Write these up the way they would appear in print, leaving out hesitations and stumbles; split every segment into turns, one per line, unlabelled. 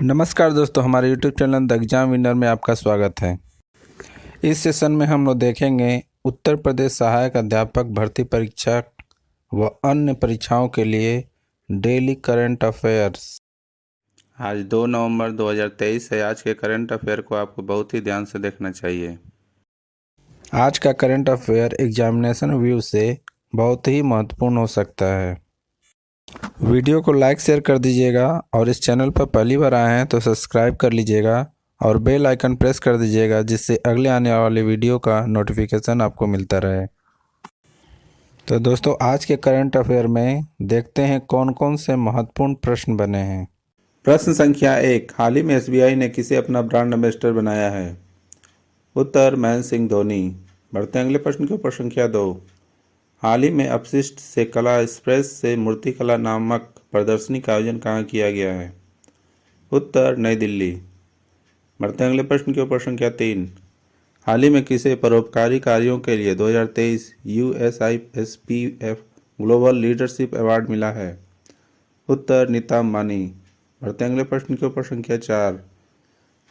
नमस्कार दोस्तों, हमारे YouTube channel the exam winner में आपका स्वागत है। इस सेशन में हम लोग देखेंगे उत्तर प्रदेश सहायक अध्यापक भर्ती परीक्षा व अन्य परीक्षाओं के लिए डेली करंट अफेयर्स। आज 2 नवंबर 2023 है। आज के करंट अफेयर को आपको बहुत ही ध्यान से देखना चाहिए। आज का करंट अफेयर एग्जामिनेशन व्यू से बहुत ही महत्वपूर्ण हो सकता है। वीडियो को लाइक शेयर कर दीजिएगा और इस चैनल पर पहली बार आए हैं तो सब्सक्राइब कर लीजिएगा और बेल आइकन प्रेस कर दीजिएगा, जिससे अगले आने वाले वीडियो का नोटिफिकेशन आपको मिलता रहे। तो दोस्तों, आज के करंट अफेयर में देखते हैं कौन कौन से महत्वपूर्ण प्रश्न बने हैं। प्रश्न संख्या 1, हाल ही में एसबीआई ने किसे अपना ब्रांड एम्बेसडर बनाया है? उत्तर, महेंद्र सिंह धोनी। बढ़ते हैं अगले प्रश्न के ऊपर। संख्या 2, हाल ही में अपशिष्ट से कला एक्सप्रेस से मूर्तिकला नामक प्रदर्शनी का आयोजन कहाँ किया गया है? उत्तर, नई दिल्ली। बढ़ते हैं अगले प्रश्न के ऊपर। संख्या 3, हाल ही में किसे परोपकारी कार्यों के लिए 2023 USISPF ग्लोबल लीडरशिप अवार्ड मिला है? उत्तर, नीता अंबानी। बढ़ते हैं अगले प्रश्न के ऊपर। संख्या 4,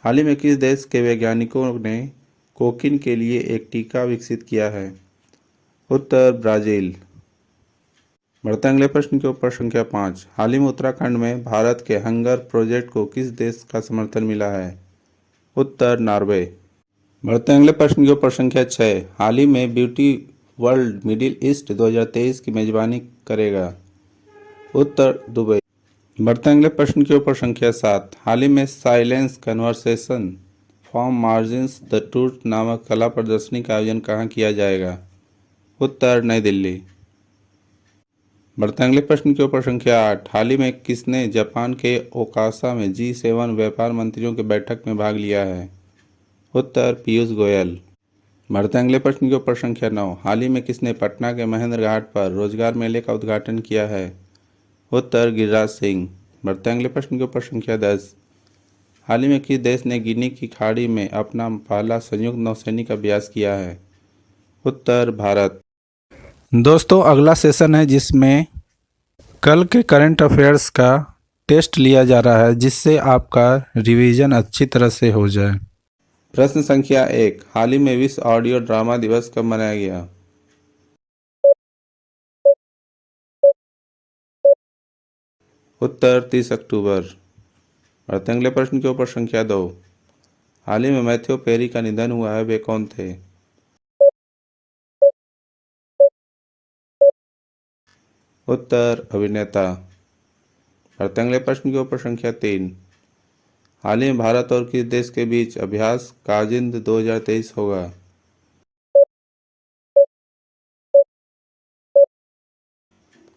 हाल ही में किस देश के वैज्ञानिकों ने कोकीन के लिए एक टीका विकसित किया है? उत्तर, ब्राज़ील। बढ़ते अगले प्रश्न के ऊपर। संख्या 5, हाल ही में उत्तराखंड में भारत के हंगर प्रोजेक्ट को किस देश का समर्थन मिला है? उत्तर, नॉर्वे। बढ़ते अगले प्रश्न के ऊपर। संख्या 6, हाल ही में ब्यूटी वर्ल्ड मिडिल ईस्ट 2023 की मेजबानी करेगा? उत्तर, दुबई। बढ़ते अगले प्रश्न के ऊपर। संख्या 7, हाल ही में silence conversation from margins the truth नामक कला प्रदर्शनी का आयोजन कहाँ किया जाएगा? उत्तर, नई दिल्ली। बढ़ते अगले प्रश्न के ऊपर। संख्या 8, हाल ही में किसने जापान के ओसाका में G7 व्यापार मंत्रियों की बैठक में भाग लिया है? उत्तर, पीयूष गोयल। बढ़ते अगले प्रश्न के ऊपर। संख्या 9, हाल ही में किसने पटना के महेंद्र घाट पर रोजगार मेले का उद्घाटन किया है? उत्तर, गिरिराज सिंह। बढ़ते अगले प्रश्न के ऊपर। संख्या 10, हाल ही में किस देश ने गिनी की खाड़ी में अपना पहला संयुक्त नौसैनिक अभ्यास किया है? उत्तर, भारत। दोस्तों, अगला सेशन है जिसमें कल के करंट अफेयर्स का टेस्ट लिया जा रहा है, जिससे आपका रिवीजन अच्छी तरह से हो जाए। प्रश्न संख्या 1, हाल ही में विश्व ऑडियो ड्रामा दिवस कब मनाया गया? उत्तर, 30 अक्टूबर। बढ़ते अगले प्रश्न के ऊपर। संख्या 2, हाल ही में मैथ्यू पेरी का निधन हुआ है, वे कौन थे? उत्तर, अभिनेता। बढ़ते अगले प्रश्न के ऊपर। संख्या 3, हाल ही में भारत और किस देश के बीच अभ्यास काजिंद 2023 होगा?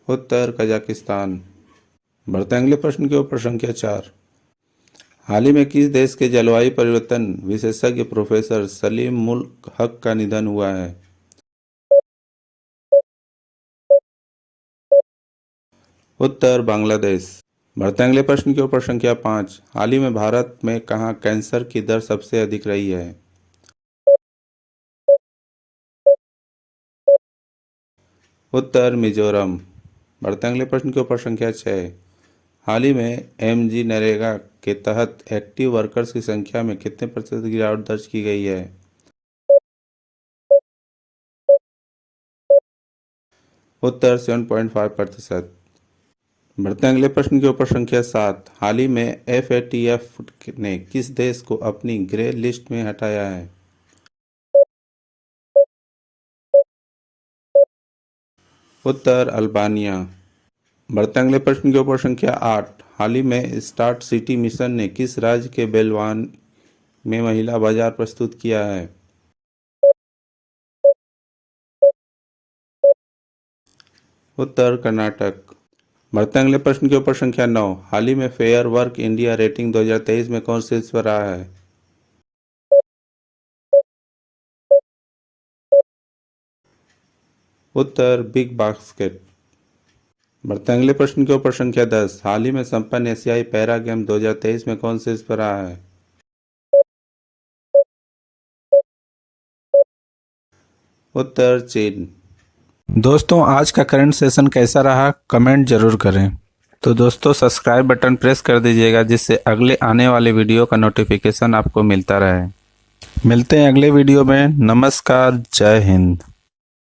उत्तर, कजाकिस्तान। बढ़ते अगले प्रश्न के ऊपर। संख्या 4, हाल ही में किस देश के जलवायु परिवर्तन विशेषज्ञ प्रोफेसर सलीम मुल्क हक का निधन हुआ है? उत्तर, बांग्लादेश। बढ़ते अगले प्रश्न के ऊपर। संख्या 5, हाल ही में भारत में कहाँ कैंसर की दर सबसे अधिक रही है? उत्तर, मिजोरम। बढ़ते अगले प्रश्न के ऊपर। संख्या 6, हाल ही में MG नरेगा के तहत एक्टिव वर्कर्स की संख्या में कितने प्रतिशत गिरावट दर्ज की गई है? उत्तर, 7.5%। बढ़ते अगले प्रश्न के ऊपर। संख्या 7, हाल ही में FATF ने किस देश को अपनी ग्रे लिस्ट में हटाया है? उत्तर, अल्बानिया। बढ़ते अगले प्रश्न के ऊपर। संख्या 8, हाल ही में स्टार्ट सिटी मिशन ने किस राज्य के बेलवान में महिला बाजार प्रस्तुत किया है? उत्तर, कर्नाटक। बढ़ते अगले प्रश्न के ऊपर। संख्या 9, हाल ही में फेयर वर्क इंडिया रेटिंग 2023 में कौन शीर्ष पर रहा है? उत्तर, बिग बास्केट। बढ़ते अगले प्रश्न के ऊपर। संख्या 10, हाल ही में संपन्न एशियाई पैरा गेम 2023 में कौन शीर्ष पर रहा है? उत्तर, चीन। दोस्तों, आज का करंट सेशन कैसा रहा कमेंट जरूर करें। तो दोस्तों सब्सक्राइब बटन प्रेस कर दीजिएगा, जिससे अगले आने वाले वीडियो का नोटिफिकेशन आपको मिलता रहे। मिलते हैं अगले वीडियो में। नमस्कार, जय हिंद।